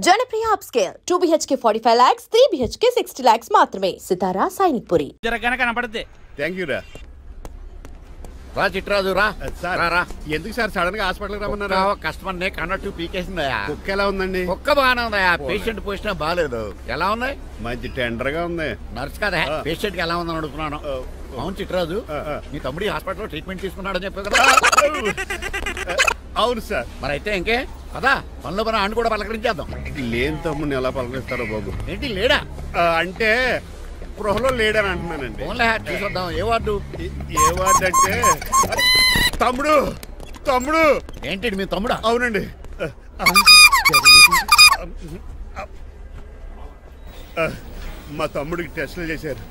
Janapriya upscale 2 BHK 45 lakhs, 3 BHK 60 lakhs మాత్రమే. సితారా Sainikpuri. జరగన కనపడదే. Thank you రా. రా చిట్రాజు రా. సార్ రా. ఎందుకు సార్ సడన్ గా హాస్పిటల్ రమ్మన్నారా? కస్టమర్ నే కన్నట్టు పీకేసిందయా. కుక్క ఎలా ఉందండి? కుక్క బాగానే ఉందయా. పేషెంట్ పొజిషన్ బాగాలేదు. ఎలా ఉంది? మంచి టెండర్ గా ఉంది. నర్స్ కదా పేషెంట్ కి ఎలా ఉందని అడుగుతున్నాను. అవును చిట్రాజు, నీ తమ్ముడి హాస్పిటల్లో ట్రీట్మెంట్ తీసుకున్నాడని చెప్పావు కదా. అవును సార్. మరి అయితే ఇంకే కదా పనులు పని ఆండు కూడా పలకరించేద్దాం. లేని తమ్ముడిని ఎలా పలకరిస్తారో బాబు. ఏంటి లేడా? అంటే గృహలో లేడని అంటున్నానండి. ఓన్లీ చూసొద్దాం. ఏ వార్డు? ఏ వార్డు అంటే తమ్ముడు. తమ్ముడు ఏంటి మీ తమ్ముడా? అవునండి. మా తమ్ముడికి టెస్టులు చేశారు.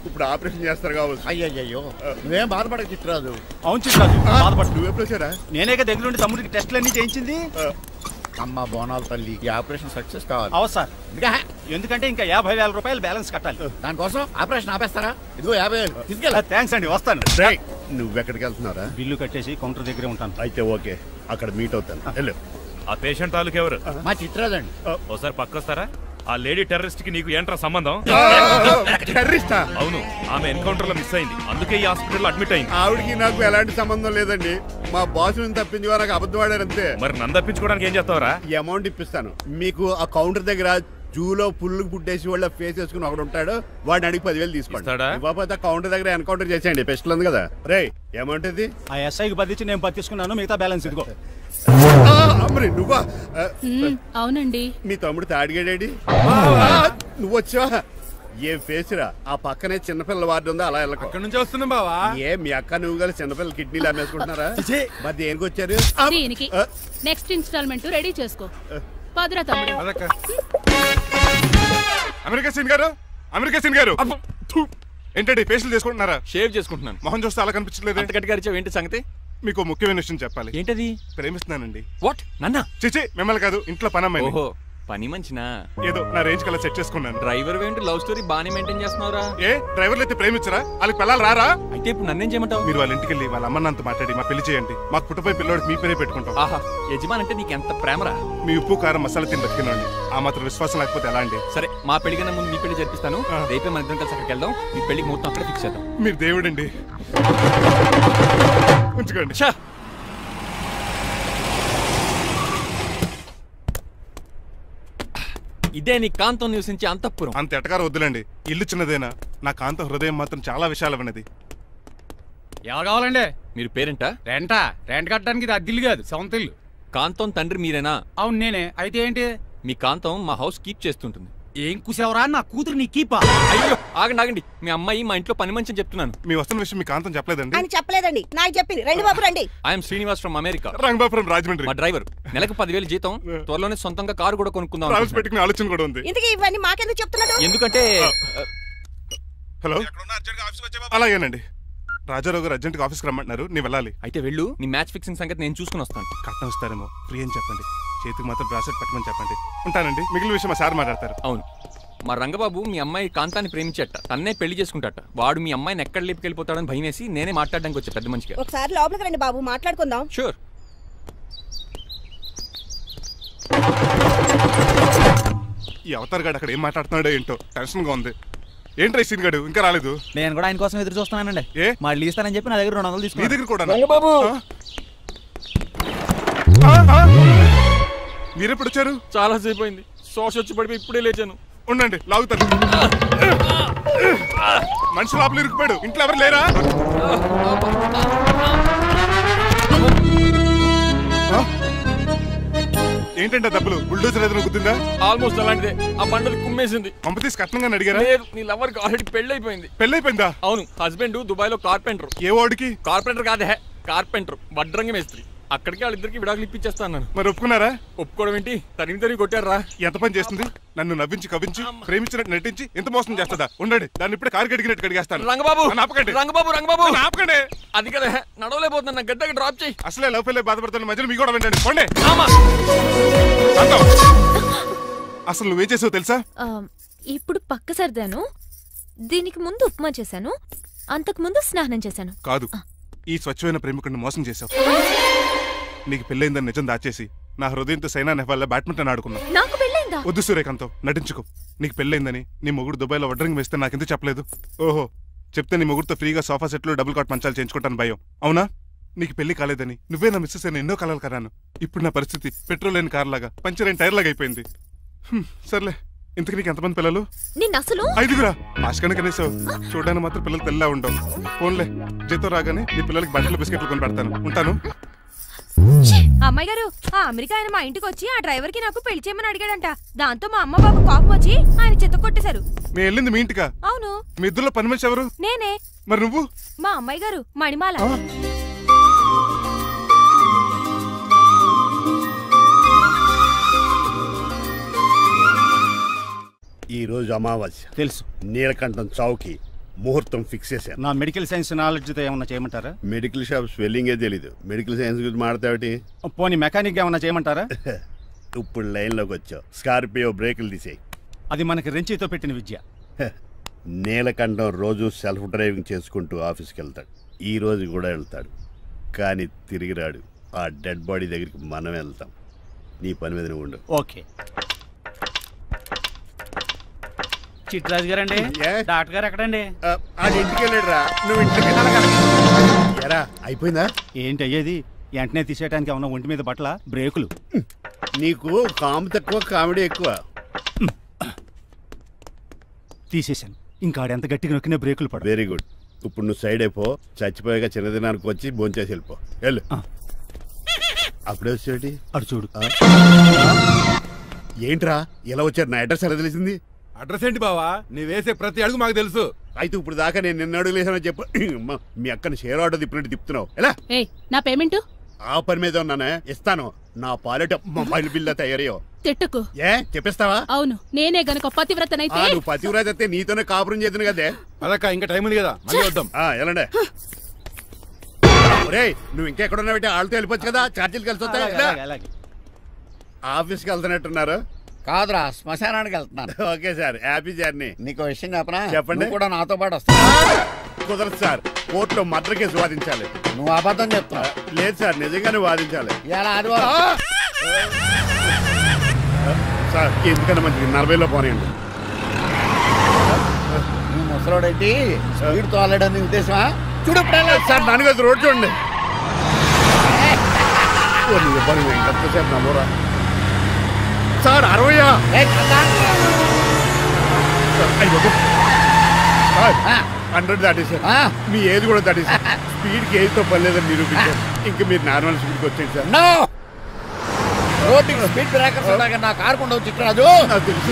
ఇప్పుడు ఆపరేషన్ చేస్తారు కావచ్చు. అయ్యయ్యో నువ్వేం బాధపడక చిట్రాజు. అవును చిట్రాజు బాధపడు. నువ్వు ఎప్పుడు వచ్చారా? నేనేక దగ్గరుండి తమ్ముడికి టెస్టులన్నీ చేయించింది. అమ్మ బోనాల తల్లి, ఈ ఆపరేషన్ సక్సెస్ కావాలి. అవు సార్, ఎందుకంటే ఇంకా 50,000 రూపాయలు బ్యాలెన్స్ కట్టాలి. దానికోసం ఆపరేషన్ ఆపేస్తారా? ఇదిగో 50,000 తీసుకెళ్ళా. థ్యాంక్స్ అండి, వస్తాను. నువ్వెక్కడికి వెళ్తున్నారా? బిల్లు కట్టేసి కౌంటర్ దగ్గరే ఉంటాను. అయితే ఓకే, అక్కడ మీట్ అవుతాను. వెళ్ళు. ఆ పేషెంట్ తాలూకు ఎవరు? మా చిట్రాజు అండి. ఓసారి పక్కొస్తారా? ఆ లేడీ టెర్రరిస్ట్ కి నీకు ఏంట్రా సంబంధం? టెర్రరిస్టా? అవును, ఆమె ఎన్కౌంటర్ లో మిస్ అయింది, అందుకే ఈ హాస్పిటల్ అడ్మిట్ అయింది. ఆవిడికి నాకు ఎలాంటి సంబంధం లేదండి. మా బాస్ తప్పించుకో నాకు అబద్ధం ఆడారంతే. మరి నన్ను తప్పించుకోవడానికి ఏం చేస్తావరా? ఈ అమౌంట్ ఇప్పిస్తాను మీకు. ఆ కౌంటర్ దగ్గర జూలో పుల్లు పుట్టేసి వాళ్ళ ఫేస్ వేసుకుని ఒకడు ఉంటాడు, వాడిని అడిగి 10,000 తీసుకోండి. ఇవ్వకపోతే కౌంటర్ దగ్గర ఎన్కౌంటర్ చేసేయండి. పెస్టల్ ఉంది కదా. రే అమౌంట్ ఇది. ఆ ఎస్ఐకి బదిలించి నేను బతిసుకున్నాను, మిగతా బ్యాలెన్స్ ఇదిగో. నువ్వా? అవునండి. మీ తమ్ముడు తాడిగాడేడి? నువ్వు వచ్చావా? ఏ ఫేస్ రా. ఆ పక్కనే చిన్నపిల్లల వార్డు ఉందా, అలా వెళ్ళక. అక్కడ నుంచి వస్తున్నా బావా. ఏ మీ అక్క నువ్వు కలిసి చిన్నపిల్లల కిడ్నీలు అమ్మేసుకుంటున్నారా? మరి దేనికి వచ్చారు? దీనికి నెక్స్ట్ ఇన్స్టాల్మెంట్ రెడీ చేసుకో. పదరా తమ్ముడు. అమెరికా సీన్ గారు, అమెరికా సీన్ గారు ఏంటండి ఫేషియల్ చేసుకుంటున్నారా? షేవ్ చేసుకుంటున్నాను. మొహం చూస్తే అలా కనిపించలేదు. అంత గట్టిగా అరిచావు, ఏంటి సంగతి? మీకు ముఖ్యమైన విషయం చెప్పాలి. ఏంటది? ప్రేమిస్తున్నానండి. వాట్? నన్నా? చిచి మిమ్మల్ని కాదు, ఇంట్లో పని అమ్మాయి. ఓహో, పని మంచినా? ఏదో నా రేంజ్ కల్లా సెట్ చేసుకున్నాను. డ్రైవర్ ఏంటి లవ్ స్టోరీ బాగానే మెయింటైన్ చేస్తున్నావురా? ఏ డ్రైవర్లు అయితే ప్రేమించరా? వాళ్ళకి పిల్లలు రారా? అయితే ఇప్పుడు నన్నేం చేయమంటావు? మీరు వాళ్ళ ఇంటికి వెళ్ళి వాళ్ళ అమ్మన్నంత మాట్లాడి మా పెళ్లి చేయండి. మాకు పుట్టపోయి పిల్లోడికి మీ పేరే పెట్టుకుంటాం. ఆహా, యజమాన్ అంటే నీకు ఎంత ప్రేమరా? మీ ఉప్పు కారం మసాలా తిని బతికినండి. ఆ మాత్రం విశ్వాసం లేకపోతే ఎలా అండి? సరే, మా పెళ్లి కన్నా ముందు మీ పెళ్లి జరిపిస్తాను. రేపే మన ఇద్దరం కలిసి అక్కడికి వెళ్దాం. మీ పెళ్లికి మొత్తం అక్కడ ఫిక్స్ చేద్దాం. మీరు దేవుడండి. ఉంచుకోండి. ఇదే నీ కాంతం నివసించే అంతఃపురం. అంత ఎటకారం వద్దులండి. ఇల్లు చిన్నదేనా, నా కాంతం హృదయం మాత్రం చాలా విశాలమైనది. ఎవరు కావాలండి? మీరు పేరెంటా? రెంటా? రెంట్ కట్టడానికి ఇది అద్దిల్లు కాదు, సొంత ఇల్లు. కాంతం తండ్రి మీరేనా? అవును నేనే. అయితే ఏంటి? మీ కాంతం మా హౌస్ కీప్ చేస్తుంటుంది. ఏం కూసావరా? నా కూతురు నీ కీపా? అయ్యో ఆగండి ఆగండి, మీ అమ్మాయి మా ఇంట్లో పని మంచి చెప్తున్నాను. మీ వస్తున్న విషయం మీ కాంతం చెప్పలేదండి? అని చెప్పలేదండి, నాకు చెప్పింది. రండి బాబు రండి. I'm Srinivas from America. Rangabapuram Rajahmundry. మా డ్రైవర్. నెలకు 10,000 జీతం. త్వరలోనే సొంతంగా కారు కూడా కొనుక్కుందాం. పెట్టుకునే ఆలోచన కూడా ఉంది. ఇంతకీ ఇవన్నీ మాకెందుకు చెప్తున్నాడు? ఎందుకంటే హలో, అలాగేనండి. రాజారావు గారు అర్జెంట్గా ఆఫీస్కి రమ్మంటున్నారు, నీ వెళ్ళాలి. అయితే వెళ్ళు. నీ మ్యాచ్ ఫిక్సింగ్ సంగతి నేను చూసుకుని వస్తాను. కట్నం ఇస్తారేమో, ఫ్రీ అని చెప్పండి. చేతికి మాత్రం బ్రాసెట్ పెట్టమని చెప్పండి. ఉంటానండి. మిగిలిన విషయం మా సార్ మాట్లాడతారు. అవును, మా రంగబాబు మీ అమ్మాయి కాంతాన్ని ప్రేమించట, తన్నే పెళ్లి చేసుకుంటాట. వాడు మీ అమ్మాయిని ఎక్కడ లేపుకెళ్ళిపోతాడని భయం వేసి నేనే మాట్లాడడానికి వచ్చా పెద్ద మనిషిగా. ఒకసారి లోపలికి రండి బాబు, మాట్లాడుకుందాం. షూర్. ఈ అవతార్ గాడు అక్కడ ఏం మాట్లాడుతున్నాడో ఏంటో టెన్షన్ గా ఉంది. ఏంట్రా సీన్ గాడు ఇంకా రాలేదు? నేను కూడా ఆయన కోసం ఎదురు చూస్తున్నానండి. ఏ మళ్ళీ ఇస్తానని చెప్పి నా దగ్గర 200 తీసుకుని. మీ దగ్గర కూడా? రంగబాబు మీరెప్పుడు వచ్చారు? చాలా సేపు అయింది. సోష వచ్చి పడిపోయి ఇప్పుడే లేచాను. ఉండండి, లాగుతాను. మనిషి లోపల ఇరుక్కుపోయాడు. ఇంట్లో ఎవరు లేరా? ఏంటంటే డబ్బులు బుల్డోజర్ ఏదైనా గుర్తుందా? ఆల్మోస్ట్ అలాంటిదే. ఆ బండలు కుమ్మేసింది. పంప తీసి కట్నంగా అడిగారా? లేదు, నీ లవర్ కి ఆల్రెడీ పెళ్లి అయిపోయింది. పెళ్ళైపోయిందా? అవును, హస్బెండ్ దుబాయ్ లో కార్పెంటర్. ఏ వాడికి? కార్పెంటర్ కాదే, కార్పెంటర్. వడ్రంగి మేస్త్రి. అక్కడికి వాళ్ళిద్దరికి విడాకులు ఇప్పించేస్తాను. మరి ఒప్పుకున్నారా? ఒప్పుకోవడం ఏంటి, తరిమి కొట్టారా. ఎంత పని చేస్తుంది? నన్ను నవ్వించి కవ్వించి ప్రేమించినట్టు నటించి ఎంత మోసం చేస్తుందా? ఉండండి, దాన్ని ఇప్పుడే కారు కడిగినట్టు కడిగేస్తాను. రంగబాబు ఆపకండి. రంగబాబు రంగబాబు ఆపకండి. అది కదా, నడవలేకపోతున్నా. నా గడ్డకి డ్రాప్ చేయి. అసలే లవ్ ఫెయిల్ బాధపడుతున్న మధ్యలో మీ కూడా వింటండి. పోండి. అసలు నువ్వేం చేసావు తెలుసా? ఇప్పుడు పక్క సర్దాను. దీనికి ముందు ఉప్మా చేశాను, అంతకు ముందు స్నానం చేశాను. కాదు, ఈ స్వచ్ఛమైన ప్రేమికుడిని మోసం చేశావు. నీకు పెళ్ళైందని నిజం దాచేసి నా హృదయంతో సైనా నెహ్వాల్ బ్యాడ్మింటన్ ఆడుకున్నావు. నాకు పెళ్ళైంది. పెళ్ళైందా? వద్దు సూర్యకాంతం, నటించుకో. నీకు పెళ్ళైందని నీ మొగుడు దుబాయ్లో వడ్రింగ్ వేస్తే నాకెందుకు చెప్పలేదు? ఓహో, చెప్తే నీ మొగుడుతో ఫ్రీగా సోఫా సెట్లు డబుల్ కాట్ మంచాలు చేయించుకుంటాను భయం. అవునా? నీకు పెళ్లి కాలేదని నువ్వే నా మిస్సెస్ అని ఎన్నో కలలు కరాను. ఇప్పుడు నా పరిస్థితి పెట్రోల్ లేని కార్ లాగా, పంచర్ అయిన టైర్ లాగా అయిపోయింది. సర్లే, ఇంతకు నీకు ఎంతమంది పిల్లలు? నేను అసలు 5గురా. ఆశకన్నా కనీసం చూడడానికి మాత్రం పిల్లలు తెల్లా ఉండవు. ఫోన్లే, జీతం రాగానే నీ పిల్లలకి బట్టలు బిస్కెట్లు కొని పెడతాను. ఉంటాను. అమ్మాయి గారు, ఆ అమెరికా ఆయన మా ఇంటికి వచ్చి ఆ డ్రైవర్ కి నాకు పెళ్లి చేయమని అడిగాడంట. దాంతో మా అమ్మ బాబు కోపం వచ్చి ఆయన చెత్త కొట్టేశారు. నేను వెళ్ళింది మీ ఇంటికా? అవును. మీ ఇద్దరులో పని మనిషి ఎవరు? నేనే. మరి నువ్వు? మా అమ్మాయి గారు మణిమాల. ఈ రోజు అమావాస్య తెలుసు. నీలకంఠం చౌకి ముహూర్తం ఫిక్స్ చేశాను. నా మెడికల్ సైన్స్ నాలెడ్జ్తో ఏమన్నా చేయమంటారా? మెడికల్ షాప్ స్వెల్లింగే తెలీదు, మెడికల్ సైన్స్ గురించి మాట్లాడతావిటి? పోనీ మెకానిక్ ఏమన్నా చేయమంటారా? ఇప్పుడు లైన్లోకి వచ్చావు. స్కార్పియో బ్రేకులు తీసేయి. అది మనకి రెంచితో పెట్టిన విద్య. నీలకంఠం రోజు సెల్ఫ్ డ్రైవింగ్ చేసుకుంటూ ఆఫీస్కి వెళ్తాడు. ఈ రోజు కూడా వెళ్తాడు, కానీ తిరిగి రాడు. ఆ డెడ్ బాడీ దగ్గరికి మనం వెళ్తాం. నీ పని మీద నువ్వు ఉండు. ఓకే. చిట్రాజు గారండి, డాక్టర్ గారు ఎక్కడండి? అది ఇంటికి వెళ్ళాడు రా. నువ్వు ఇంటికి ఎరా అయిపోయిందా? ఏంటి అయ్యేది? వెంటనే తీసేయడానికి ఏమన్నా ఒంటి మీద బట్టల బ్రేకులు? నీకు కాము తక్కువ, కామెడీ ఎక్కువ. తీసేశాను. ఇంకా ఆడెంత గట్టిగా నొక్కినా బ్రేకులు పడ. Very good. ఇప్పుడు నువ్వు సైడ్ అయిపో. చచ్చిపోయాక చిన్నదినానికి వచ్చి భోంచేసి వెళ్ళిపో. వెళ్ళు. అప్పుడే వచ్చేటి అటు చూడు. ఏంట్రా ఇలా వచ్చారు? నా అడ్రస్ ఎలా తెలిసింది? అడ్రస్ ఏంటి బావా? నీ వేసే ప్రతి అడుగు మాకు తెలుసు. అయితే ఇప్పుడు దాకా నేను నిన్న అడుగులేసానని చెప్పు. మీ అక్కని షేర్ ఆర్డర్ తిప్పినట్టు తిప్పుతున్నావు. ఎలా? నా పేమెంట్ ఆ పని మీద ఉన్నానే, ఇస్తాను. నా పాలెట మొబైల్ బిల్లా తయారయ్యో. తిట్టుకు. ఏ చెప్పిస్తావా? అవును, నేనే గనుక పతివ్రతనైతే. నువ్వు పతివ్రత అయితే నీతోనే కాపురం చేద్దును కదే. అదక్క, ఇంకా టైం ఉంది కదా, మళ్ళీ వద్దాం. ఎలాండే నువ్వు ఇంకెక్కడున్నా పెట్టి వాళ్ళతో వెళ్ళిపోవచ్చు కదా, ఛార్జీలు కలిసి వస్తాయి. ఆఫీస్కి వెళ్తున్నట్టున్నారు? కాదురా, శ్మశానానికి వెళ్తున్నాను. Okay sir, happy journey. నీకు విషయం చెప్పనా? చెప్పండి. కూడా నాతో పాటు వస్తా. కుదరదు సార్, కోర్టులో మర్డర్ కేసు వాదించాలి. నువ్వు అబద్ధం చెప్తావు. లేదు సార్, నిజంగానే వాదించాలి. ఇలా ఆదివారం సార్, ఎందుకన్నా మంచిది 40లో పోనీయండి. నువ్వు ముసలోడేంటి స్పీడ్ తోలడని ఉద్దేశమా? చూడు సార్, నాన్నగారు రోడ్ చూడండి. ఎంతసేపు నమ్మరా సార్? 60 100 దాటేసారు. మీ ఏజ్ కూడా దాటేసారు. స్పీడ్కి ఏజ్తో పని లేదని నిరూపించారు. ఇంకా మీరు నార్మల్ స్పీడ్కి వచ్చేది సార్. రోడ్డుకి స్పీడ్ బ్రేకర్స్ ఉండగా నా కారు కొండ వచ్చి చిట్రాజు. నాకు తెలుసు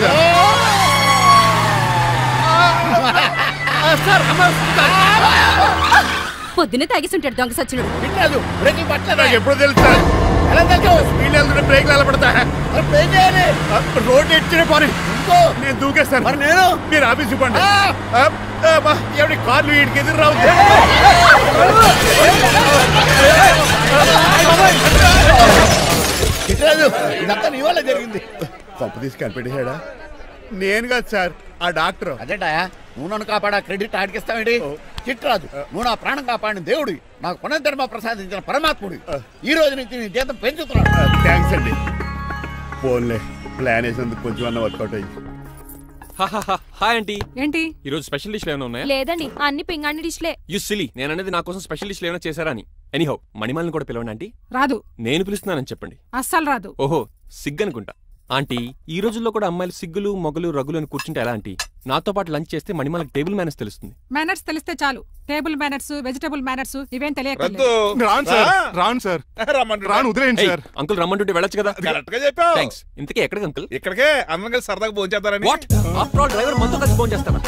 పొద్దునే తాగిస్తుంటాడు దొంగ సచ్చినుడు. చిట్రాజు బ్రేకులు పట్టలేదు. నాకు ఎప్పుడు తెలుసు సార్? ఎలా తెలుసు? స్పీడ్ వెళ్తుంటే బ్రేక్లు ఎలా పడతా? రోడ్డు ఎచ్చిన పని నేను దూకేస్తాను. మరి నేను? మీరు ఆఫీస్ ఇవ్వండి. ఎవరి కార్లు వీడికి ఎదురు రావు. ఇదంతా నీ వల్ల జరిగింది. పంపు తీసి కనిపెట్టేశాడా? నేను కాదు సార్, ఆ డాక్టర్. అదేటా, నువ్వు నన్ను కాపాడా క్రెడిట్ ఆడికిస్తావేంటి? చిట్రాజు, నువ్వు నా ప్రాణం కాపాడిన దేవుడి, నాకు పునర్ధర్మ ప్రసాదించిన పరమాత్ముడి. ఈ రోజు నుంచి నీ జీతం పెంచుతున్నాడు. థ్యాంక్స్ అండి. ఫోన్లే, ప్లాన్ వేసినందుకు కొంచెం అన్న వర్కౌట్ అయ్యింది. Hi aunty. ఏంటి ఈ రోజు స్పెషల్ డిష్లు ఏమైనా ఉన్నాయా? లేదండి, అన్ని పింగాణి డిష్లే. యు సిలీ, నేను అనేది నా కోసం స్పెషల్ డిష్లు ఏమైనా చేశారా అని. ఎనీహౌ, మణిమాలని కూడా పిలవండి ఆంటీ. రాదు. నేను పిలుస్తున్నానని చెప్పండి. అస్సలు రాదు. ఓహో, సిగ్గనుకుంటా. ఆంటీ, ఈ రోజుల్లో కూడా అమ్మాయిలు సిగ్గులు మొగలు రగులు అని కూర్చుంటే ఎలా ఆంటీ? నాతో పాటు లంచ్ చేస్తే మణిమాలకు టేబుల్ మేనర్స్ తెలుస్తుంది. మేనర్స్ తెలిస్తే చాలు. టేబుల్ మేనర్స్, వెజిటబుల్ మేనర్స్ ఇవేం తెలియదు. రాను సార్, రాను, వదిలేయండి సార్. అంకుల్ రమ్మంటుంటే వెళ్ళొచ్చు కదా. కరెక్ట్ గా చెప్పావు. థాంక్స్. ఇంతకీ ఎక్కడికి అంకుల్? ఇక్కడికే, అందరం కలిసి సరదాగా భోజనం చేద్దారని. వాట్? ఆఫ్టర్ ఆల్ డ్రైవర్ మనతో కలిసి భోజనం చేస్తారా?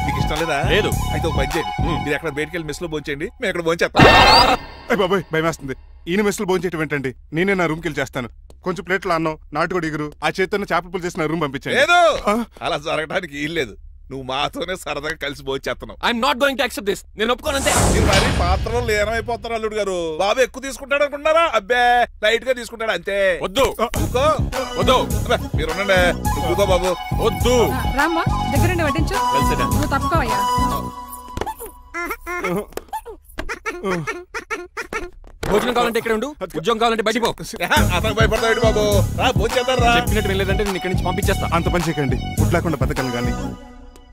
నీకు ఇష్టం లేదా? లేదు. అయితే ఒక పని చేయండి, మీరు ఎక్కడ బయటికి వెళ్ళి మెస్ లో భోజనం చేయండి, మేము ఎక్కడ భోజనం చేస్తాం. బాబాయ్ భయం వేస్తుంది. ఈయన మెస్సులు భోజనం చేయటం ఏంటండి? నేనే నా రూమ్కి వెళ్ళి చేస్తాను. కొంచెం ప్లేట్లో అన్నం, నాటుకోడి ఇగురు, ఆ చేతితో చేపల పులుసు చేసి నా రూమ్ పంపించాను. లేదు, అలా జరగడానికి ఏం లేదు. నువ్వు మాతోనే సరదాగా కలిసి భోజనం చేస్తున్నావు. I'm not going to accept this. నేను ఒప్పుకోనంతే. మీరు మరి పాత్రలో లీనమైపోతారు అల్లుడు గారు. బాబు ఎక్కువ తీసుకుంటాడు అనుకుంటున్నారా? అబ్బే, లైట్ గా తీసుకుంటాడు అంతే. వద్దు వద్దు, మీరు ఉండండి. నువ్వుకో బాబు. వద్దు. రామ్మా, దగ్గరుండి వడ్డించు. నువ్వు తప్పుకోవయ్యా. భోజనం కావాలంటే ఇక్కడ ఉండు, ఉద్యోగం కావాలంటే బయటికి పో. అతను భయపడతాడు బాబు. భోజనం చెప్పినట్టు వెళ్ళలేదంటే నేను ఇక్కడి నుంచి పంపించేస్తా. అంత పని చేయకండి. ఫుడ్ లేకుండా బతకను కానీ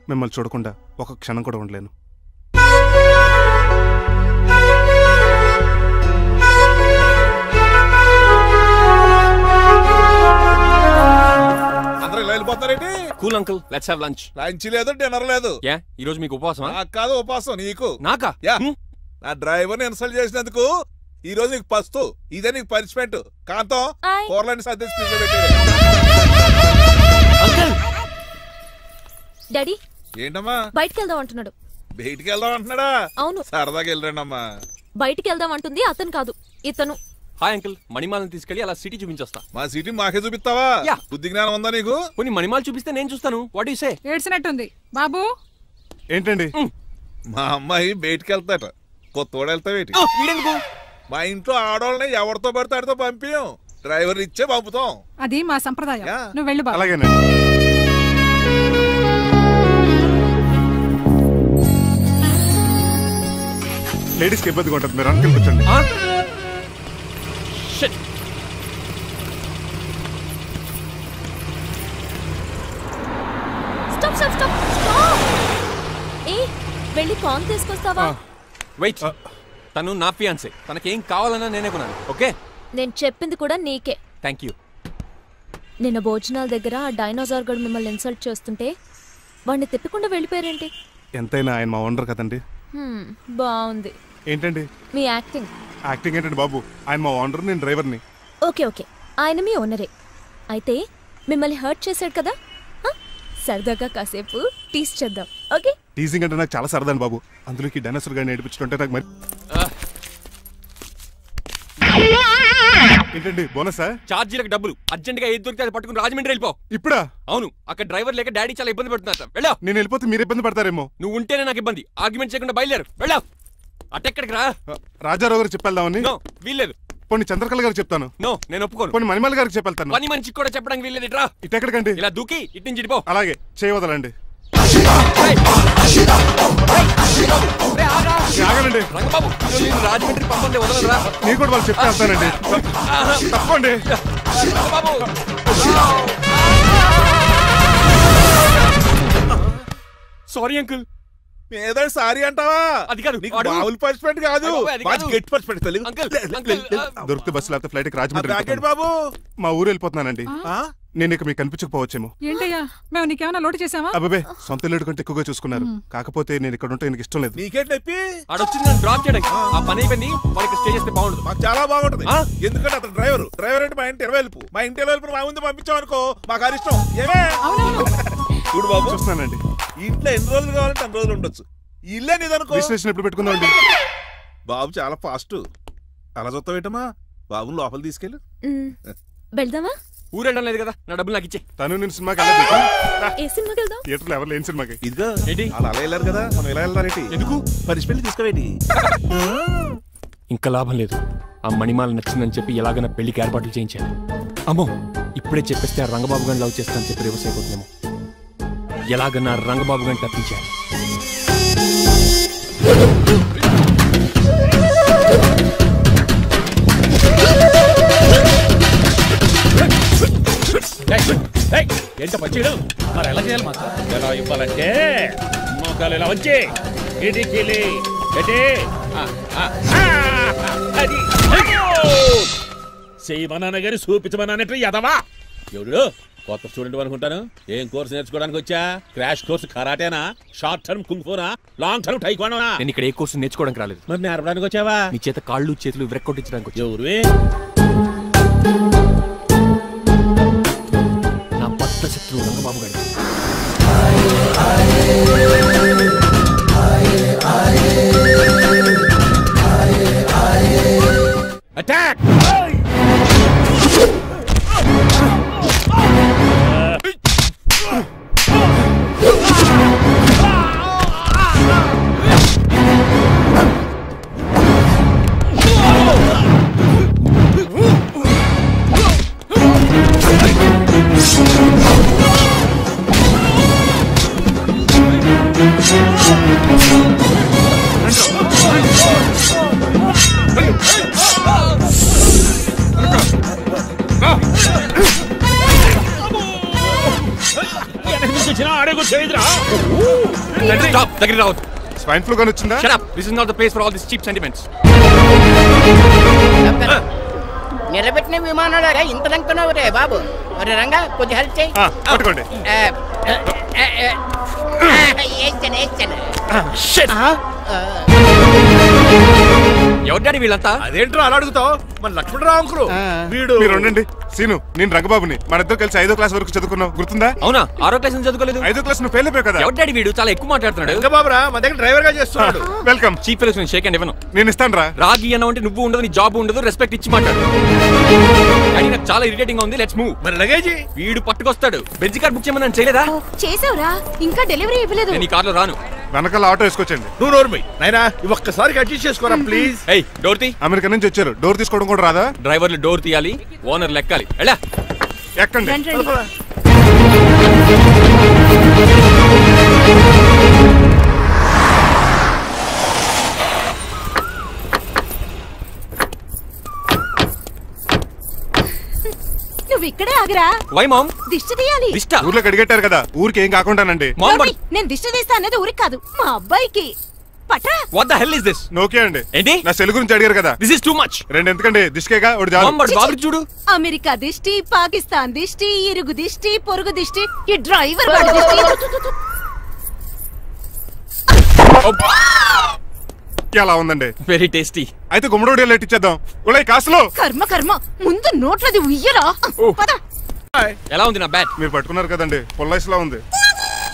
మిమ్మల్ని చూడకుండా ఒక క్షణం కూడా ఉండలేను. Cool uncle, let's have lunch. Lunch లేదు, డిన్నర్ లేదు. యా, ఈ రోజు మీకు ఉపవాసమా? నాకు కాదు ఉపవాసం, నీకు. నాకా? యా, నా డ్రైవర్ని ఇన్సల్ట్ చేసినందుకు ఈ రోజు నీకు పస్తు, ఇదే నీకు పనిష్మెంట్. కాంతం కూరలని సర్దేసి ఫ్రిడ్జ్ లో పెట్టేది. డాడీ ఏంటమ్మా బయటికి వెళ్దాం అంటున్నాడు. బయటికి వెళ్దాం అంటున్నాడా? అవును. సరదాగా వెళ్ళరండమ్మా. బయటికి వెళ్దాం అంటుంది అతను కాదు, ఇతను. హాయ్ అంకుల్, మణిమాలను తీసుకెళ్లి అలా సిటీ చూపించొస్తా. మా సిటీ మాకే చూపిస్తావా? బుద్ధి జ్ఞానం ఉందా నీకు? కొన్ని మణిమాలు చూపిస్తే నేను చూస్తాను. What you say? ఏడ్చినట్టుంది బాబు. ఏంటండి? మా అమ్మాయి బయటికి వెళ్తాట, కొత్తోడు వెళ్తావేటి? మా ఇంట్లో ఆడవాళ్ళని ఎవరితో పడితే ఆడితో పంపించాం, డ్రైవర్ ఇచ్చే పంపుతాం. అది మా సంప్రదాయం. నువ్వు వెళ్ళు బాబు. అలాగేనండి. లేడీస్కి ఇబ్బందిగా ఉంటుంది, మీరు అనుకుని కూర్చోండి. Stop stop stop. ఏ వెళ్ళి కాన్ తీసుకొస్తావా? వెయిట్, తను నా ఫియాన్సే, తనకేం కావాలన్నా నేనే కొనాలి. ఓకే, నేను చెప్పింది కూడా నీకే. Thank you. నిన్న భోజనాల దగ్గర ఆ డైనోసార్ గడు మిమ్మల్ని ఇన్సల్ట్ చేస్తుంటే వాడిని తిప్పకుండా వెళ్ళిపోయారేంటి? ఎంతైనా ఆయన మా ఓనర్ కదండి. బాగుంది. ఏంటండి మీ యాక్టింగ్? యాక్టింగ్ ఏంటండి బాబు, ఆయన మా ఓనర్, నేను డ్రైవర్ని. ఓకే ఓకే, ఆయన మీ ఓనరే అయితే మిమ్మల్ని హర్ట్ చేశాడు కదా, సరదాగా కాసేపు టీస్ చేద్దాం. ఓకే? టీజింగ్ అంటే నాకు చాలా సరదా బాబు, అందులోకి డైనోసార్ గారిని ఏడిపించుంటే నాకు మరి. ఏంటండి బోనసా? ఛార్జీలకు డబ్బులు అర్జెంట్ గా ఏది దొరికితే అది పట్టుకుని రాజమండ్రి వెళ్ళిపో. ఇప్పుడా? అవును, అక్కడ డ్రైవర్ లేక డాడీ చాలా ఇబ్బంది పడుతున్నారు. వెళ్ళావు. నేను వెళ్ళిపోతే మీరు ఇబ్బంది పడతారేమో. నువ్వు ఉంటేనే నాకు ఇబ్బంది. ఆర్గ్యుమెంట్ చేయకుండా బయలుదేరు. వెళ్ళావు. అటెక్కడికి రా. రాజారావు గారు చెప్పేద్దామని. వీల్లేదు. పోనీ చంద్రకళ గారు చెప్తాను. నో, నేను ఒప్పుకోను. పోనీ మణిమాల గారికి చెప్పేళ్తాను. పని మనిషికి కూడా చెప్పడానికి వీల్లేదు. ఇట్రా. ఇటెక్కడికండి? ఇలా దూకి ఇటు నుంచి ఇటుపో. అలాగే చేయవదలండి. ఆగనండి రంగబాబు, రాజమండ్రి పంపండి, వదలరా. నీకు కూడా వాళ్ళు చెప్తే వెళ్తానండి. తప్పండి. Sorry uncle. ఏదో సారీ అంటావా? అది కాదు, మామూలు పనిష్మెంట్ కాదు, గట్టి పనిష్మెంట్. దొరికితే బస్సు లేకపోతే ఫ్లైట్ రాజమండ్రి బాబు. మా ఊరు వెళ్ళిపోతున్నానండి. నేను ఇక మీకు కనిపించకపోవచ్చేమో. ఏంటయ్యా, మేము నీకేమైనా లోటు చేసావా? అబ్బాబే, సొంత లేడు కంటే ఎక్కువగా చూసుకున్నారు. కాకపోతే నేను ఇక్కడ ఉంటే నాకు ఇష్టం లేదు. నీకేంటి నొప్పి? ఆడొచ్చింది నన్ను డ్రాప్ చేయడానికి. ఆ పని అయిపోయింది, వాడికి స్టే చేస్తే బాగుంటుంది. మాకు చాలా బాగుంటుంది. ఎందుకంటే అతను డ్రైవర్ అంటే మా ఇంటి వెళ్ళిపు, మా ఇంటి వెళ్ళిపు మా ముందు పంపించాం అనుకో, మాకు అది ఇష్టం. ఏమే చూడు బాబు, చూస్తున్నానండి. ఇంట్లో ఎన్ని రోజులు కావాలంటే అన్ని రోజులు ఉండొచ్చు. ఇల్లే నీదనుకో. రిజిస్ట్రేషన్ ఎప్పుడు పెట్టుకుందామండి? బాబు చాలా ఫాస్ట్. అలా చూస్తావేటమ్మా, బాబుని లోపల తీసుకెళ్ళు. వెళ్దామా? ఊరు వెళ్ళడం లేదు కదా, నా డబ్బులు నాకు ఇచ్చే. తను నేను సినిమాకి ఏ సినిమాకి వెళ్దాం? థియేటర్లో ఎవరు లేని సినిమాకి. ఇదిగో అలా వెళ్ళారు కదా, మనం ఎలా వెళ్తారేంటి? ఎందుకు పనిష్మెంట్ తీసుకోవేటి? ఇంకా లాభం లేదు. ఆ మణిమాల నచ్చిందని చెప్పి ఎలాగైనా పెళ్లికి ఏర్పాట్లు చేయించాను. అమ్మో, ఇప్పుడే చెప్పేస్తే ఆ రంగబాబు గారిని లవ్ చేస్తానని చెప్పి రివర్స్ అయిపోతున్నాము. ఎలాగన్నా రంగబాబు గారిని తప్పించాను. ఏంట పచ్చీడు మరి ఎలా చేయాలి? మాకు ఎలా ఇవ్వాలంటే మోకాలు ఇలా వచ్చి ఇడికిలి అది చేయమన్నా గారి చూపించమన్నట్టు ఎదవా. ఎవడు కొత్త స్టూడెంట్ అనుకుంటాను. ఏం కోర్సు నేర్చుకోవడానికి వచ్చా? క్రాష్ కోర్సు కరాటేనా, షార్ట్ టర్మ్ కుంగ్ఫూనా, లాంగ్ టర్మ్ టైక్వాండోనా? నేను ఇక్కడ ఏ కోర్సు నేర్చుకోవడానికి రాలేదు. మరి నేర్పడానికి వచ్చావా? నీ చేత కాళ్ళు చేతులు విరక్కొట్టించడానికి వచ్చా. ఎవరు? నా పట్ల శత్రువు రంగబాబు గారు. అటాక్! ఎందుకు వచ్చినా ఆడే కూర్చోయిద్రా. దగ్గర రావద్దు. స్వైన్ ఫ్లూ గాని వచ్చిందా? Shut up. This is not the place for all these cheap sentiments. నిలబెట్టిన విమానాలు ఇంత లంకున్నావు రే బాబు. ఒరే రంగా కొద్ది హెల్ప్ చేయి. పట్టుకోండి. ఎవరు డాడీ వీళ్ళంతా? అదేంట్రా అలా అడుగుతావు? మన లక్ష్మణరావు అంకులు వీడు. మీరు ఉండండి. సీను, నేను రంగబాబుని. మన ఇద్దరు కలిసి 5వ క్లాస్ వరకు చదువుకున్నావు, గుర్తుందా? అవునా? 6వ క్లాస్ నుంచి చదువుకోలేదు. 5వ క్లాస్ నువ్వు ఫెయిల్ అయిపోయావు కదా. ఎవరు డాడీ వీడు? చాలా ఎక్కువ మాట్లాడుతున్నాడు. రంగబాబురా మా దగ్గర డ్రైవర్ గా చేస్తున్నాడు. Welcome. Cheap fellows shake hand ఇవ్వను. నేను ఇస్తాను రా. రాగి అన్న అంటే నువ్వు ఉండదు, నీ జాబ్ ఉండదు, రెస్పెక్ట్ ఇచ్చి మాట్లాడు. డాడీ నాకు చాలా ఇరిటేటింగ్ గా ఉంది. Let's move. మరి లగేజీ వీడు పట్టుకొస్తాడు. బెంజ్ కార్ బుక్ చేయమని చేయలేదా? చేసావురా, ఇంకా డెలివరీ ఇవ్వలేదు. నేను ఈ కార్లో రాను. వెనకాల ఆటో వేసుకొచ్చండి. నువ్వు నోర్మి నాయనా, ఒక్కసారి అడ్జస్ట్ చేసుకోరా ప్లీజ్. ఏయ్ డోర్ తీ. అమెరికా నుంచి వచ్చారు, డోర్ తీసుకోవడం కూడా రాదా? డ్రైవర్లు డోర్ తీయాలి, ఓనర్ లెక్కాలి. ఎలా ఎక్కండి. నువ్వు ఇక్కడే ఆగిరా. Why ma'am? దిష్టి తీయాలి. దిష్ట? ఊర్లోకి అడిగట్టారు కదా, ఊరికి ఏం కాకుండానండి. నేను దిష్టి తీస్తా అన్నది ఊరికి కాదు, మా అబ్బాయికి. పట్రా. What the hell is this? నోకే అండి. ఏంటి? నా సెల్ గురించి అడిగారు కదా. This is too much. రెండు ఎందుకండి, దిష్కేగా ఒకటి చాలు. బాబు చూడు. అమెరికా దిష్టి, పాకిస్తాన్ దిష్టి, ఇరుగు దిష్టి, పొరుగు దిష్టి, ఈ డ్రైవర్ వాడి దిష్టి. ఎలా ఉందండి? Very tasty. అయితే గుమ్మడి లెట్ ఇచ్చేద్దాం. ఉలై కాసులో. కర్మ కర్మ, ముందు నోట్లది ఉయ్యరా. ఎలా ఉంది నా బ్యాట్? మీరు పట్టుకున్నారు కదండి, పొల్లైస్ లా ఉంది.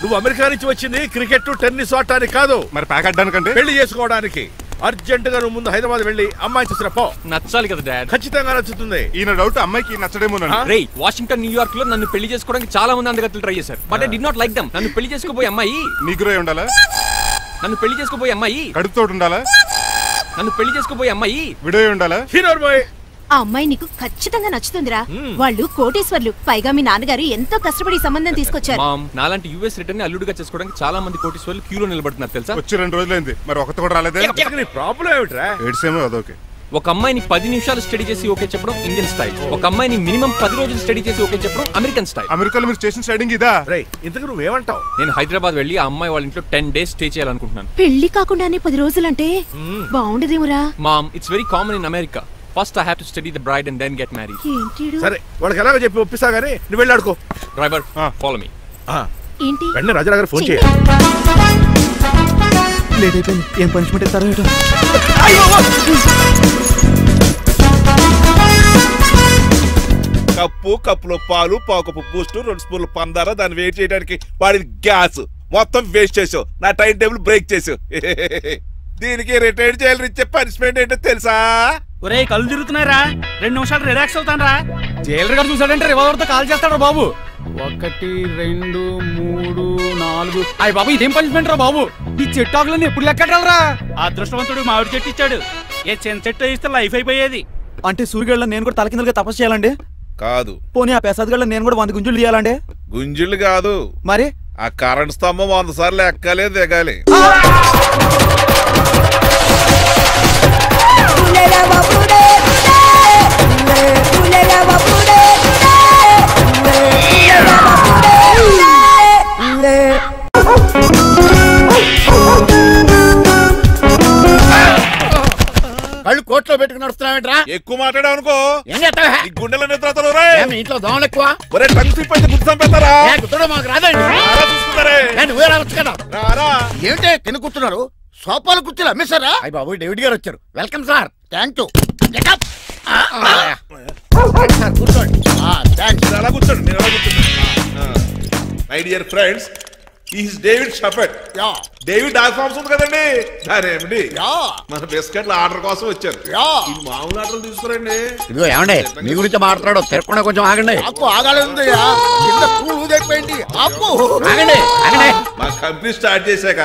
నువ్వు అమెరికా నుంచి వచ్చింది క్రికెట్ టెన్నిస్ ఆడటానికి కాదు, మరి ప్యాక్ అడ్డానికంటే పెళ్లి చేసుకోవడానికి. అర్జెంట్ గా నువ్వు ముందు హైదరాబాద్ వెళ్ళి అమ్మాయి చూసిన పో. నచ్చాలి కదా డాడ్. ఖచ్చితంగా నచ్చుతుంది. ఈయన డౌట్ అమ్మాయికి నచ్చడేమోనండి. రే, వాషింగ్టన్ న్యూయార్క్ లో నన్ను పెళ్లి చేసుకోవడానికి చాలా మంది అందగత్తలు ట్రై చేశారు. But I did not like them. నన్ను పెళ్లి చేసుకోబోయే అమ్మాయి నీగ్రో ఉండాలా? నన్ను పెళ్లి చేసుకోబోయే అమ్మాయి కడుపుతోటి ఉండాలా? నన్ను పెళ్లి చేసుకోబోయే అమ్మాయి విడో ఉండాలా? ఆ అమ్మాయి నీకు ఖచ్చితంగా నచ్చుతుందిరా. వాళ్ళు కోటేశ్వర్లు, పైగా మీ నాన్నగారు ఎంతో కష్టపడి సంబంధం తీసుకొచ్చారు. మామ్, నాలాంటి యుఎస్ రిటర్న్ అల్లుడుగా చేసుకోవడానికి చాలా మంది కోటేశ్వర్లు క్యూలో నిలబడుతున్నారు తెలుసా? వచ్చి 2 రోజులైంది, మరి ఒకటి కూడా రాలేదే. ప్రాబ్లం ఏమిట్రా? ఏడ్సేమో అదొకే. ఒక అమ్మాయిని 10 నిమిషాలు స్టడీ చేసి ఓకే చెప్పడం ఇండియన్ స్టైల్. ఒక అమ్మాయిని మినిమం 10 రోజులు స్టడీ చేసి ఓకే చెప్పడం అమెరికన్ స్టైల్. అమెరికాలో మీరు స్టేషన్ స్టైడింగ్ ఇదా? ఇంతకు నువ్వేమంటావు? నేను హైదరాబాద్ వెళ్ళి ఆ అమ్మాయి వాళ్ళ ఇంట్లో 10 days స్టే చేయాలనుకుంటున్నాను. పెళ్లి కాకుండానే 10 రోజులంటే బాగుండదేమురా? Mom, it's very common in America. First I have to study the bride and then get married. సరే, వాడికి ఎలాగో చెప్పి ఒప్పిస్తా గానీ నువ్వు వెళ్ళి ఆడుకో. Driver, follow me. ఏంటి? వెంటనే రాజారావు గారు ఫోన్ చేయాలి. లేట్ అయిపోయింది. ఏం పనిష్మెంట్ ఇస్తారో ఏంటో. కప్పులో పాలు, పావుకప్పు బూస్ట్, 2 స్పూన్లు పందార, దాన్ని వెయిట్ చేయడానికి వాడి గ్యాస్ మొత్తం వేస్ట్ చేసావు. నా టైం టేబుల్ బ్రేక్ చేసావు. దీనికి రిటైర్ చేయాలి. ఇచ్చే పనిష్మెంట్ ఏంటో తెలుసా? ఒరే, కళ్ళు తిరుగుతున్నారా? 2 నిమిషాలు రిలాక్స్ అవుతాను రా. జైలర్ గారు చూసాడంటే రివాల్వర్తో కాల్ చేస్తాడు బాబు. 1 2 3 4. అయ్య బాబు, ఇదేం పనిష్మెంట్ రా బాబు? ఈ చెట్టాకులన్నీ ఎప్పుడు లెక్కట్టాలరా? అదృష్టవంతుడు మామిడి చెట్టు ఇచ్చాడు. ఏ చిన్న చెట్టు ఇస్తే లైఫ్ అయిపోయేది. అంటే సూర్యుగళ్ళ నేను కూడా తలకిందలుగా తపస్సు చేయాలండి? కాదు. పోనీ ఆ పెసాద్ నేను కూడా 100 గుంజులు తీయాలండి? గుంజులు కాదు, మరి ఆ కరెంట్ స్తంభం 100 సార్లు ఎక్కాలి, దిగాలి. కళ్ళు కోట్లో పెట్టుకుని నడుస్తున్నావేంట్రా? ఎక్కువ మాట్లాడావు అనుకో ఏం చేస్తావా? ఈ గుండెల నిద్రతలు ఇంట్లో దోమలు ఎక్కువ. ఒరే, టంగ్ స్లిప్ అయితే గుర్తు చంపేస్తారా? గుర్తుడం మాకు రాదండి. నువ్వే రావచ్చు కదా. ఏమిటే కింద కూర్చున్నారు? సోఫాలు కుర్చీలు అమ్మేశారా? అయ్య బాబు, డేవిడ్ గారు వచ్చారు. Welcome sir. Thank you. కూర్చోండి. అలా కూర్చోండి, నేను అలా కూర్చోండి. My dear friends, is David Shepherd. David dog farms ఉంది కదండి, దానేమిటి మన బిస్కెట్ల ఆర్డర్ కోసం వచ్చారు. ఈ మామూలు ఆర్డర్ తీసుకురండి. ఇదిగో ఏమండి, మీ గురించి మాట్లాడు. తిరగకుండా కొంచెం ఆగండి. ఆగాలి. మా కంపెనీ స్టార్ట్ చేశాక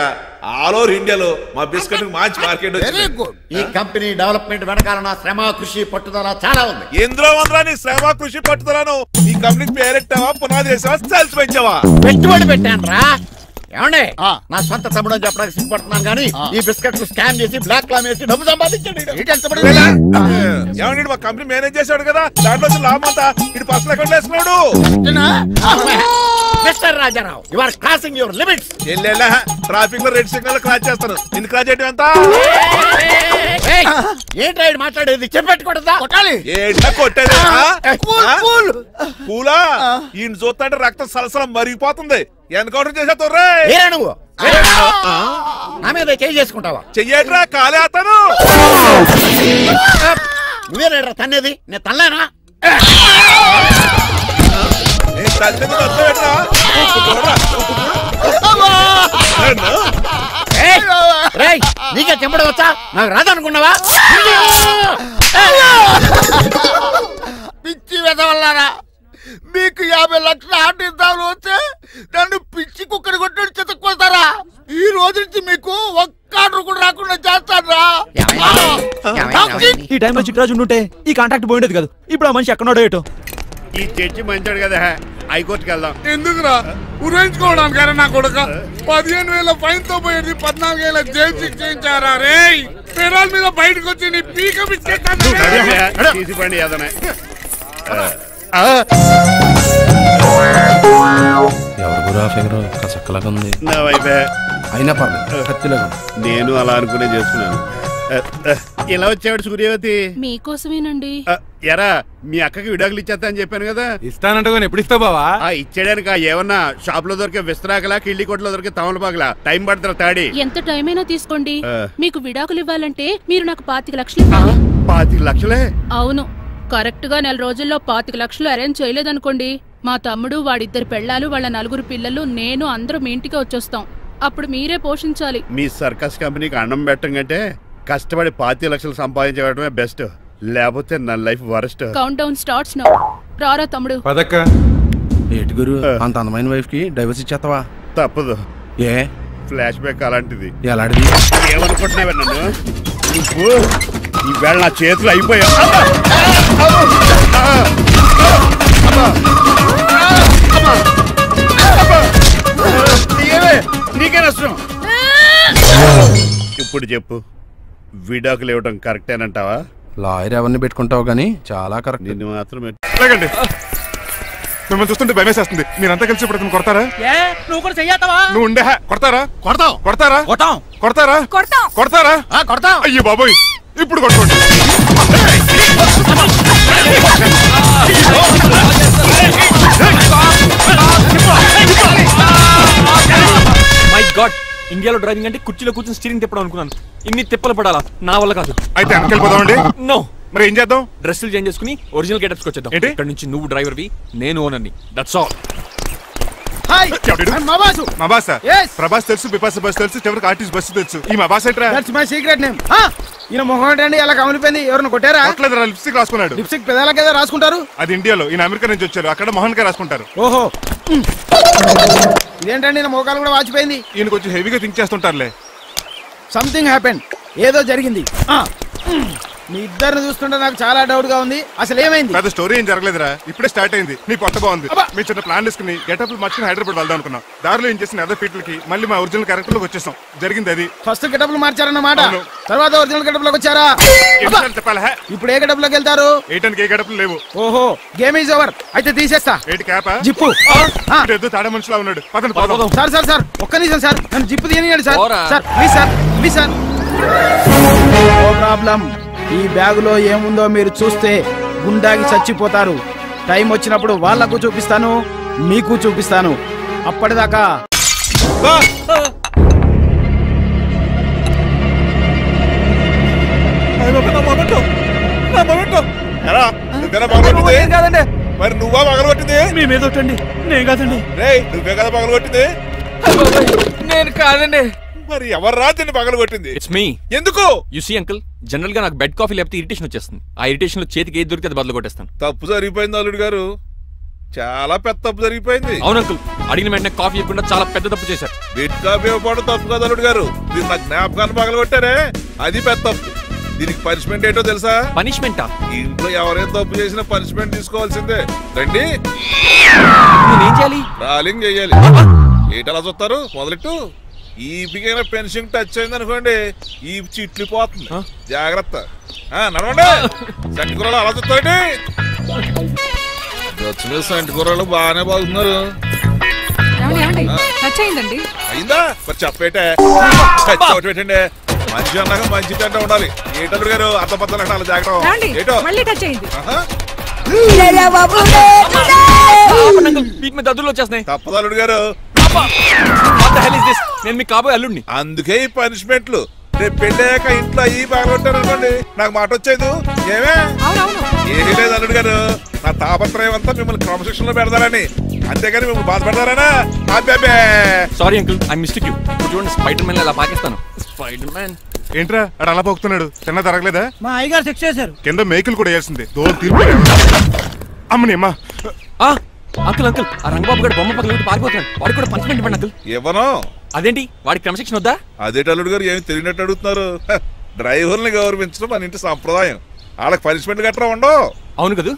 ఆల్ ఓవర్ ఇండియాలో మా బిస్కెట్ మంచి మార్కెట్ వెరీ గుడ్. ఈ కంపెనీ డెవలప్మెంట్ వెనకాల నా శ్రమ, కృషి, పట్టుదల చాలా ఉంది. ఎందులో ఉందా నీ శ్రమ, కృషి, పట్టుదలను? ఈ కంపెనీకి పేరెట్టావా, పునాది వేసావా, సేల్స్ పెంచావా? పెట్టుబడి పెట్టాను రా. ఏమండి, నా సొంత తమ్ముడు అని చెప్పడానికి సిగ్గుపడుతున్నాను కానీ ఈ బిస్కెట్లు స్కామ్ చేసి బ్లాక్ క్లామ్ వేసి డబ్బు సంపాదించండి. ఏమండి, మా కంపెనీ మేనేజ్ చేశాడు కదా, దాంట్లో లాభం అంతా ఇటు పర్సనల్ అకౌంట్ వేసుకున్నాడు. Mister Rajarao you are crossing your limits. ఎల్లెల్లా ట్రాఫిక్ లో రెడ్ సిగ్నల్ క్రాస్ చేస్తాను. నిన్ను క్రాస్ చేయడం ఎంత? ఏంట్రా ఈడు మాట్లాడేది? చెప్పెట్టుకూడదా? కొట్టాలి. ఏంటా కొట్టేది? పూలా ఈయన చూస్తుంటే రక్తం సలసలం మరిగిపోతుంది. ఎన్కౌంటర్ చేసేతో నువ్వు నా మీద చేయి చేసుకుంటావా? చెయ్యట్రా కాలేస్తాను. నువ్వేరా తన్నేది? నేను తనలేనా? నీకే చెంపడం వచ్చా? నాకు రాదనుకున్నావా? పిచ్చి వెదవల్లారా, మీకు 50 లక్షల ఆర్డర్ వస్తే నన్ను పిచ్చి కుక్కడి కొట్టాడు చెతక్కొస్తారా? ఈ రోజు నుంచి మీకు ఒక్క ఆర్డర్ కూడా రాకుండా చేస్తారా? ఈ టైంలో చిట్రాజు ఉంటే ఈ కాంట్రాక్ట్ పోయిండేది కాదు. ఇప్పుడు ఆ మనిషి ఎక్కడో ఏటో. ఈ చర్చి మంచాడు కదా, హైకోర్టుకి వెళ్దాం. ఎందుకురా ఉరేంచుకోవడానికి? నా కొడుక 15,000 ఫైన్ తో పోయేది 14 ఏళ్ళ జైలు శిక్ష చేయించారా? రే పెరాల మీద బయటకు వచ్చి నీ పీక తీసిపండి ఏదన్నా. నా వైపే అయినా పర్లేదు. నేను అలా అనుకునే చేసుకున్నాను. ఇలా వచ్చాడు సూర్యవతి. మీకోసమేనండి. ఎరా మీ అక్కకి విడాకులు ఇచ్చేస్తా అని చెప్పాను కదా. ఇస్తానంటే ఎప్పుడు ఇస్తావు బావా? ఇచ్చేయడానికి ఏమన్నా షాప్ లో దొరికే విస్తరాకలా, కిళ్ళి కొట్లో దొరికే తమలపాకలా టైం పడుతున్నా తాడి. ఎంత టైం అయినా తీసుకోండి. మీకు విడాకులు ఇవ్వాలంటే మీరు నాకు 25 లక్షలు ఇవ్వాలి. 25 లక్షలే? అవును. కరెక్ట్ గా 4 రోజుల్లో 25 లక్షలు అరేంజ్ చేయలేదనుకోండి, మా తమ్ముడు, వాడిద్దరు పెళ్ళాలు, వాళ్ళ 4 పిల్లలు, నేను అందరూ మీ ఇంటికి వచ్చేస్తాం. అప్పుడు మీరే పోషించాలి. మీ సర్కస్ కంపెనీకి అన్నం పెట్టం కంటే కష్టపడి 25 లక్షలు సంపాదించడమే బెస్ట్. లేకపోతే నా life worst. Count down starts now. రారా తమ్ముడు. పదక్క. ఏటి గురు, అంత అందమైన వైఫ్ కి డైవర్స్ ఇచ్చేస్తావా? తప్పదు. ఏ ఫ్లాష్ బ్యాక్ అలాంటిది. ఎలాంటిది? ఏమనుకుంటున్నావే నన్ను? నువ్వు ఈవేళ నా చేతులు అయిపోయా. నీకే నష్టం. ఇప్పుడు చెప్పు, విడాకులు ఇవ్వడం కరెక్టేనంటావా? లాయర్ ఎవరిని పెట్టుకుంటావు గానీ చాలా కరెక్ట్. నిన్ను మాత్రమే. మిమ్మల్ని చూస్తుంటే భయమేసేస్తుంది. మీరంతా కలిసి ఇప్పుడు కొడతారా? నువ్వు కూడా చెయ్యతావా? నువ్వు ఉండే కొడతారా? కొడతావు. కొడతారా? కొడతాం. కొడతారా? కొడతాం. కొడతారా? కొడతాం. అయ్యో బాబోయ్, ఇప్పుడు కొట్టుకోండి. మై గాడ్, ఇండియాలో డ్రైవింగ్ అంటే కుర్చీలో కూర్చొని స్టీరింగ్ తిప్పడం అనుకున్నాను. ఇన్ని తిప్పలు పడాలా? నా వల్ల కాదు. అయితే వెనకెళ్ళిపోదామండి. నో. మరి ఏం చేద్దాం? డ్రెస్సులు చేంజ్ చేసుకుని ఒరిజినల్ గెటప్స్కి వచ్చేద్దాం. ఇక్కడ నుంచి నువ్వు డ్రైవర్వి, నేను ఓనర్ని. That's all. మా బాస్ ప్రభాస్ తెలుసు, బిపాస్ బస్ తెలుసు, చివరికి ఆర్టిస్ట్ బస్సు తెలుసు. ఈ మా బాస్ ఏంట్రా? That's my secret name. ఈయన మొహం ఏంటండి అలా కమిలిపోయింది? ఎవరిని కొట్టారా? కొట్టలేదురా, లిప్స్టిక్ రాసుకున్నాడు. లిప్స్టిక్ పెదాల కదా రాసుకుంటారు? అది ఇండియాలో, ఈయన అమెరికా నుంచి వచ్చారు. అక్కడ మోహన్ గారు రాసుకుంటారు. ఓహో, ఇదేంటండి నా మోకాలు కూడా వాచిపోయింది. ఈయన కొంచెం హెవీగా థింక్ చేస్తుంటారులే. సంథింగ్ హ్యాపెన్, ఏదో జరిగింది. మీ ఇద్దరిని చూస్తుంటే నాకు చాలా డౌట్ గా ఉంది. అసలు ఏమైంది? పెద్ద స్టోరీ ఏం జరగలేదురా, ఇప్పుడే స్టార్ట్ అయింది. నీ కొత్త బాగుంది. మీ చిన్న ప్లాన్ తీసుకుని గెటప్లు మార్చుకుని హైదరాబాద్ వెళ్దాం అనుకున్నాం. దారిలో ఏం చేసిన అదర్ ఫీట్లకి మళ్ళీ మా ఒరిజినల్ క్యారెక్టర్ లోకి వచ్చేసాం. జరిగింది అది. ఫస్ట్ గెటప్లు మార్చారన్నమాట, తర్వాత ఒరిజినల్ గెటప్ లోకి వచ్చారా? చెప్పాలా? ఇప్పుడు ఏ గెటప్ లోకి వెళ్తారు? ఏ గెటప్లు లేవు. ఓహో, గేమ్ ఈజ్ ఓవర్. అయితే తీసేస్తా. ఏంటి క్యాపా? జిప్పు. తాడ మనుషులా ఉన్నాడు. పదండి పోదాం. సార్ ఒక్క నిమిషం సార్, నన్ను జిప్పు తీయనియండి sir. Sir please sir. No problem. ఈ బ్యాగులో ఏముందో మీరు చూస్తే గుండాకి చచ్చిపోతారు. టైం వచ్చినప్పుడు వాళ్లకు చూపిస్తాను, మీకు చూపిస్తాను. అప్పటిదాకా మరి నువ్వా పగలగొట్టింది? మీ మీద ఒట్టండి. నేను కాదండి. నువ్వే కదా పగలగొట్టింది? నేను కాదండి. మరి ఎవరు రాత్రి పగలగొట్టింది? It's me. ఎందుకు? యు సీ అంకుల్, జనరల్ గా నాకు బెడ్ కాఫీ లేకపోతే ఇరిటేషన్ వచ్చేస్తుంది. ఆ ఇరిటేషన్ లో చేతికి ఏది దొరికితే అది బదులు కొట్టేస్తాను. తప్పు జరిగిపోయింది అల్లుడు గారు, చాలా పెద్ద తప్పు జరిగిపోయింది. అవును అంకుల్, అడిగిన వెంటనే కాఫీ ఇవ్వకుండా చాలా పెద్ద తప్పు చేశారు. బెడ్ కాఫీ ఇవ్వడం తప్పు కదా అల్లుడు గారు, మీరు నా జ్ఞాపకాన్ని పగలగొట్టారే, అది పెద్ద తప్పు. దీనికి పనిష్మెంట్ ఏంటో తెలుసా? పనిష్మెంటా? ఇంట్లో ఎవరైనా తప్పు చేసినా పనిష్మెంట్ తీసుకోవాల్సిందే. రండి. నేనేం చేయాలి? రాలింగ్ చెయ్యాలి. ఏంటలా చూస్తారు? మొదలెట్టు. ఈపికైనా పెన్షన్ టచ్ అయింది అనుకోండి, ఈ చిట్లు పోతుంది. జాగ్రత్త. నడవండి. సంటి కూరలు అలా చూస్తారండి. సంటి కూరలు బాగానే బాగుతున్నారు. టచ్ అయిందండి. అయిందా మరి చెప్పేటే పెట్టండి. మంచి అన్నాక మంచి అంటే ఉండాలి. ఏటల్లుడు గారు అర్థపత్రాలు అలా జాగ్రత్త. ఏటో మళ్ళీ టచ్ అయింది. దద్దులు వచ్చేస్తున్నాయి. తప్పదల్లుడు గారు నేను మీకు కాబోయే అల్లుడిని. అందుకే ఈ పనిష్మెంట్లు. రేపు పెళ్ళాక ఇంట్లో అయ్యి బాగుంటారు అనుకోండి, నాకు మాట వచ్చేది ఏమే ఏమీ లేదు అల్లుడు గారు. నా తాపత్రయం అంతా మిమ్మల్ని క్రమశిక్షణ లో పెడతారని, అంతేగాని మిమ్మల్ని బాధపడతారనా? అబ్బే sorry uncle, I mistake you. చూడండి స్పైడర్ మ్యాన్ అలా పాకిస్తాను. స్పైడర్ మ్యాన్ ఏంట్రా అడు అలా పోతున్నాడు? తిన్న తరగలేదా? మా అయ్యగారు శిక్ష చేశారు. కింద మేకులు కూడా వేయాల్సిందే. దోలు తీర్పు అమ్మని అమ్మా. అంకుల్ అంకుల్ ఆ రంగబాబు గారు బొమ్మ పక్కన పారిపోతున్నాడు. వాడికి కూడా పనిష్మెంట్ ఇవ్వండి అంకుల్. ఇవ్వను. అదేంటి వాడికి క్రమశిక్షణ వద్దా? అదేటల్లుడు గారు ఏమి తెలియనట్టు అడుగుతున్నారు. డ్రైవర్ని గౌరవించడం మన ఇంటి సంప్రదాయం. వాళ్ళకి పనిష్మెంట్ గట్రా ఉండవు. అవును కదా.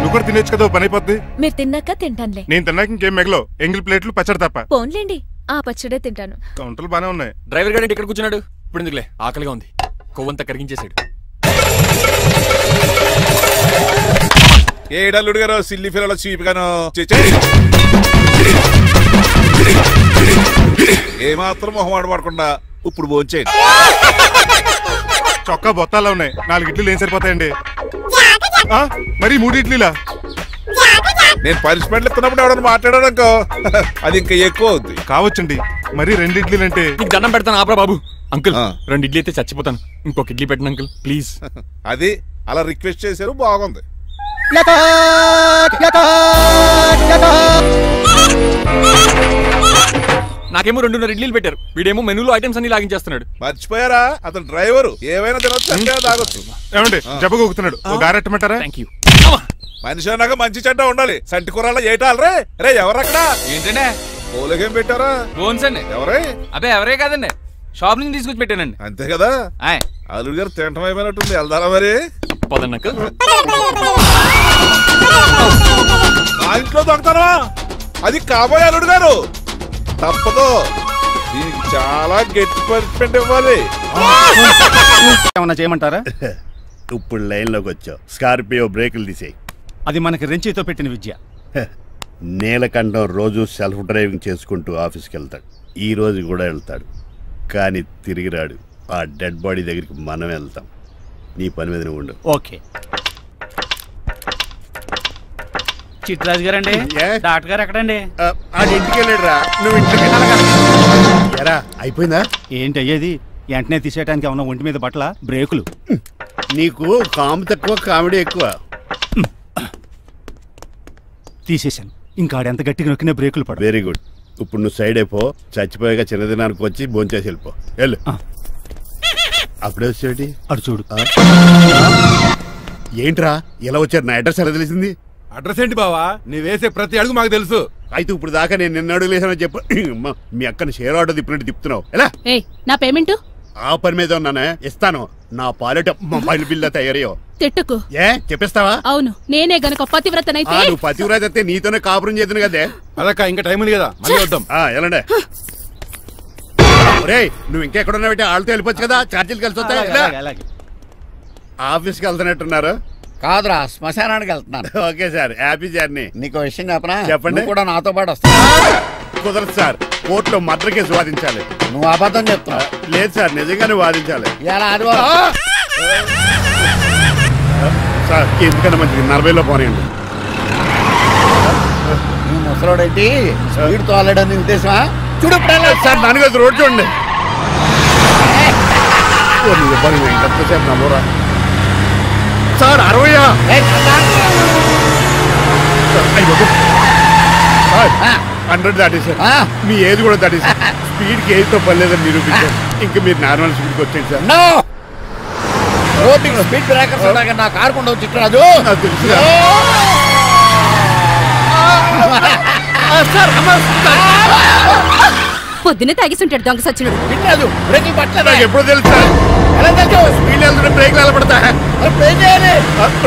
నువ్వు కూడా తినేచ్చు కదా, పని అయిపోద్ది. మీరు తిన్నాక తింటానులే. నేను తిన్నాక ఇంకేం మిగలో ఎంగిల్ ప్లేట్లు పచ్చడి తప్ప. పోన్లేండి, ఆ పచ్చడే తింటాను. కౌంటర్లు బానే ఉన్నాయి. డ్రైవర్ గారు ఇక్కడ కూర్చున్నాడు. ఇప్పుడు ఎందుకులే, ఆకలిగా ఉంది. కొవ్వంతా కరిగించేశాడు. ఏడల్లుడు గారు సిల్లి ఫిల్లలో చీపిగాను ఏమాత్రం మొహమాట పడకుండా ఇప్పుడు భోంచేయండి. చొక్కా బొత్తాలా ఉన్నాయి. 4 ఇడ్లీలు ఏం సరిపోతాయండి? మరి 3 ఇడ్లీలా? నేను పనిష్మెంట్లు ఇస్తున్నప్పుడు ఎవడన్నా మాట్లాడాడు అనుకో, అది ఇంకా ఎక్కువ అవుద్ది. కావచ్చండి. మరి 2 ఇడ్లీలు అంటే నీకు దండం పెడతాను ఆపరా బాబు. అంకుల్ 2 ఇడ్లీ అయితే చచ్చిపోతాను. ఇంకొక ఇడ్లీ పెట్టండి అంకుల్ ప్లీజ్. అది అలా రిక్వెస్ట్ చేశారు, బాగుంది. నాకేమో 2.5 ఇడ్లీలు పెట్టారు. వీడేమో మెనూలో ఐటమ్స్ అన్ని లాగించేస్తున్నాడు. మర్చిపోయారా అతను డ్రైవరు, ఏమైనా తినొచ్చు అంటే తాగొచ్చు. ఏమండి జబ్బగొక్కుతున్నాడు, ఓ గారెట్టమంటారా? మనిషి అన్నాక మంచి చెడ్డ ఉండాలి. సంటి కూరలో ఏటాలరే. రే ఎవరక్కడ? ఏంటంటే పోలేకేం పెట్టారా? బోన్స్ అండి. ఎవరే? అబ్బే ఎవరే కాదండి, షాప్ నుంచి తీసుకొచ్చి పెట్టానండి. అంతే కదా. అల్లుడు గారు తింటం అయిపోయినట్టుంది. వెళ్దారా మరి? నా ఇంట్లో దొంగతారా? అది కాబోయే అల్లుడు గారు. తప్పదు, దీనికి చాలా గట్టి పనిష్మెంట్ ఇవ్వాలి. ఏమన్నా చేయమంటారా? ఇప్పుడు లైన్ లోకి వచ్చావు. స్కార్పియో బ్రేకులు తీసేయి. అది మనకి రెంచితో పెట్టిన విద్య. నీలకంఠం రోజు సెల్ఫ్ డ్రైవింగ్ చేసుకుంటూ ఆఫీస్కి వెళ్తాడు. ఈ రోజు కూడా వెళ్తాడు, కానీ తిరిగి రాడు. ఆ డెడ్ బాడీ దగ్గరికి మనం వెళ్తాం. నీ పని మీద నువ్వు ఉండు. ఓకే. చిట్రాజు గారండి, డాక్టర్ గారు ఎక్కడండి? ఇంటికి వెళ్ళాడు రా. నువ్వు ఇంటికి అయిపోయిందా? ఏంటి అయ్యేది? వెంటనే తీసేయడానికి ఏమన్నా ఒంటి మీద బట్టల బ్రేకులు? నీకు కాము తక్కువ, కామెడీ ఎక్కువ. తీసేశాను. ఇంకా ఆడెంత గట్టిగా నొక్కిన బ్రేకులు పడ. Very good. ఇప్పుడు నువ్వు సైడ్ అయిపో. చచ్చిపోయాక చిన్నదినానికి వచ్చి భోంచేసి వెళ్ళిపో. వెళ్ళు. అప్పుడే వచ్చేటి అటు చూడు. ఏంట్రా ఇలా వచ్చారు? నా అడ్రస్ ఎలా తెలిసింది? అడ్రస్ ఏంటి బావా? నీ వేసే ప్రతి అడుగు మాకు తెలుసు. అయితే ఇప్పుడు దాకా నేను నిన్న అడుగు లేసానని చెప్పు. మీ అక్కని షేర్ ఆర్డర్ తిప్పినట్టు తిప్పుతున్నావు. ఎలా? నా పేమెంట్ ఆ పని మీద ఉన్నానే, ఇస్తాను. నా పాలెట మొబైల్ బిల్ తయారయ్యో. తిట్టుకు ఏ చెప్పిస్తావా? అవును, నేనే గనక పతివ్రతనైతే. నువ్వు పతివ్రత అయితే నీతోనే కాపురం చేద్దును కదే. అదక్క ఇంకా టైం ఉంది కదా, మళ్ళీ వద్దాం. ఎలాండే రే, నువ్వు ఇంకెక్కడున్నావు? వాళ్ళతో వెళ్ళిపోవచ్చు కదా, ఛార్జీలు కలిసి వస్తాయి. ఆఫీస్కి వెళ్తున్నట్టున్నారు. కాదురా, శ్మశానానికి వెళ్తున్నాను. Okay sir, happy journey. నీకు విషయం చెప్పనా? చెప్పండి. కూడా నాతో పాటు వస్తా. కుదరదు సార్, కోర్టులో మర్డర్ కేసు వాదించాలి. నువ్వు అబద్ధం చెప్తున్నావు. లేదు సార్, నిజంగానే వాదించాలి. ఇలా ఆదివారం సార్, ఎందుకన్నా మంచిది 40లో పోనీయండి. నువ్వు ముసలోడేంటి స్పీడ్ తోలడని ఉద్దేశమా? చూడు సార్, నాన్నగారు రోడ్ చూడండి. ఎంతసేపు నమ్మరా సార్? 60 100 దాటేశారు. మీ ఏది కూడా దాటేశారు. స్పీడ్కి ఏదితో పర్లేదని నిరూపించారు. ఇంకా మీరు నార్మల్ స్పీడ్కి వచ్చేది సార్. రోడ్డు స్పీడ్ బ్రేకర్స్ ఉండగా నా కారు కొండ చిట్రాజు. తెలుసు. పొద్దున్నే తాగిస్తుంటాడు దొంగ సచ్చినుడు. వినలేదు, బ్రేకులు పట్టలేదు. నాకు ఎప్పుడు తెలుసు సార్? స్పీడ్ వెళ్తుంటే బ్రేక్లు నిలబడతాయి.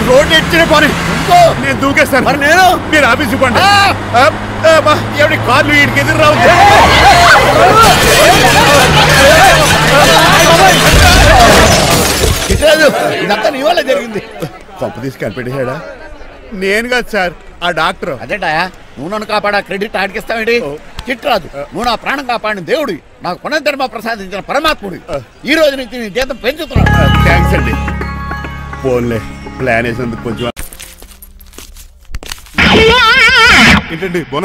రోడ్డు ఎట్టినే పోనీ నేను దూకేస్తాను. మరి నేను మీరు ఆఫీస్ ఇవ్వండి. ఎవరి కార్లు వీడికి ఎదురు రావు. ఇదంతా నీ వల్ల జరిగింది. కొంప తీసి కనిపెట్టేశాడా? నేను కాదు సార్, ఆ డాక్టర్. అదేటా నువ్వు నన్ను కాపాడా క్రెడిట్ ఆడికిస్తావేంటి? చిట్రాజు, నువ్వు నా ప్రాణం కాపాడిన దేవుడి, నాకు పునర్ధర్మ ప్రసాదించిన పరమాత్ముడి. ఈ రోజు నుంచి నీ జీతం పెంచుతున్నాను. థ్యాంక్స్ అండి. ఫోన్లే ప్లాన్ వేసినందుకు కొంచెం ఏంటండి బోనస్